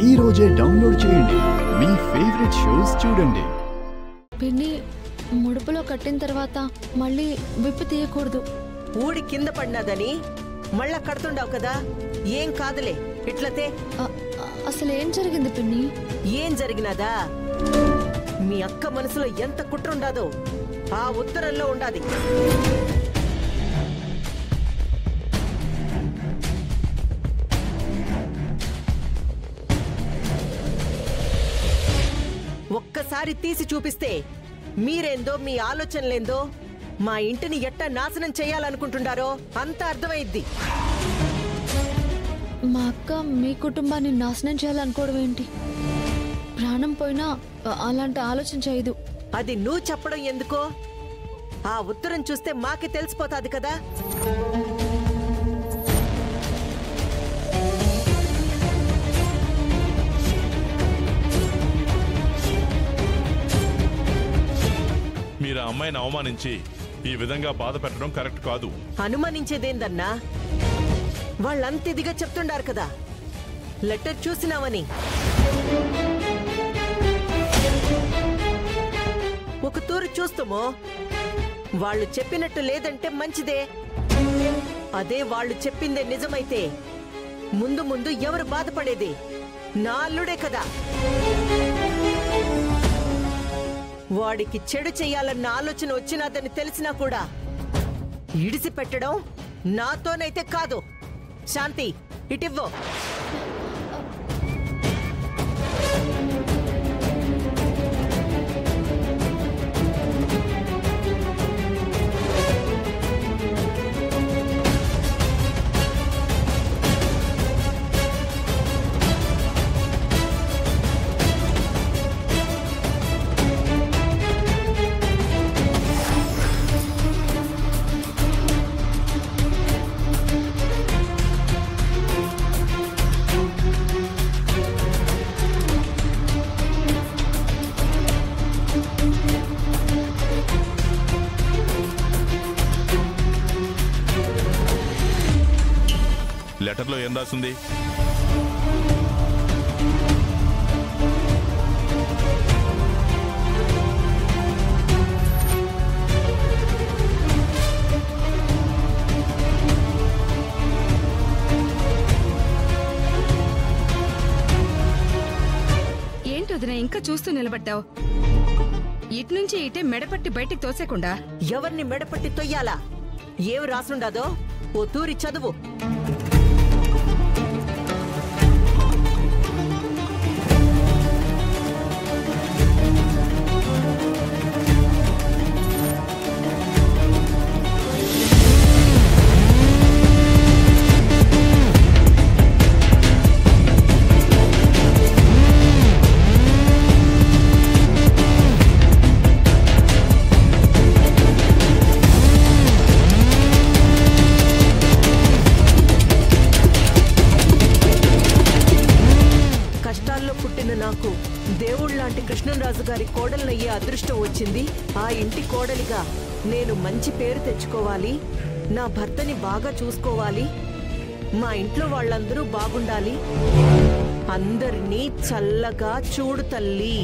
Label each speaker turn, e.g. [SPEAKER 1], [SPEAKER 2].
[SPEAKER 1] ఈ రోజే డౌన్లోడ్ చేయండి, మీ ఫేవరెట్ షోస్ చూడండి.
[SPEAKER 2] పిన్ని ముడుపులో కట్టిన తర్వాత మళ్ళీ విప్పి తీయకూడదు.
[SPEAKER 3] ఊడి కింద పడినదని మళ్ళా కడుతుండావు కదా, ఏం కాదులే ఇట్లతే.
[SPEAKER 2] అసలు ఏం జరిగింది పిన్ని?
[SPEAKER 3] ఏం జరిగినదా? మీ అక్క మనసులో ఎంత కుట్రుండాదో ఆ ఉత్తరంలో ఉండాది. ఒక్కసారి తీసి చూపిస్తే మీరేందో మీ ఆలోచనలేందో మా ఇంటిని ఎట్టా నాశనం చేయాలనుకుంటుండారో అంత అర్థమైద్ది.
[SPEAKER 2] మా అక్క మీ కుటుంబాన్ని నాశనం చేయాలనుకోవడం ఏంటి? ప్రాణం పోయినా అలాంటి ఆలోచన చేయదు.
[SPEAKER 3] అది నువ్వు చెప్పడం ఎందుకో? ఆ ఉత్తరం చూస్తే మాకే తెలిసిపోతాది కదా.
[SPEAKER 4] మీరు ఆ అమ్మాయిని అవమానించి ఈ విధంగా బాధ పెట్టడం కరెక్ట్ కాదు.
[SPEAKER 3] అనుమానించేదేందన్నా, వాళ్ళంతిదిగా చెప్తుండారు కదా లెటర్ చూసినావని. ఒక తూరు చూస్తామో వాళ్ళు చెప్పినట్టు లేదంటే మంచిదే. అదే వాళ్ళు చెప్పిందే నిజమైతే ముందు ముందు ఎవరు బాధపడేది? నా అల్లుడే కదా. వాడికి చెడు చెయ్యాలన్న ఆలోచన వచ్చినాదని తెలిసినా కూడా ఇడిసి పెట్టడం నాతోనైతే కాదు. శాంతి, ఇటివ్వో.
[SPEAKER 4] లెటర్లో ఏం రాసింది?
[SPEAKER 5] ఏంటొదినా ఇంకా చూస్తూ నిలబడ్డావు? ఇట్నుంచి ఇటే మెడపట్టి బయటికి తోసేకుండా.
[SPEAKER 3] ఎవరిని మెడపట్టి తొయ్యాలా? ఏం రాసుండాదో ఓ తూరి చదువు. నాకు దేవుళ్లాంటి కృష్ణరాజు గారి కోడలయ్యే అదృష్టం వచ్చింది. ఆ ఇంటి కోడలిగా నేను మంచి పేరు తెచ్చుకోవాలి, నా భర్తని బాగా చూసుకోవాలి, మా ఇంట్లో వాళ్ళందరూ బాగుండాలి, అందరినీ చల్లగా చూడు తల్లి.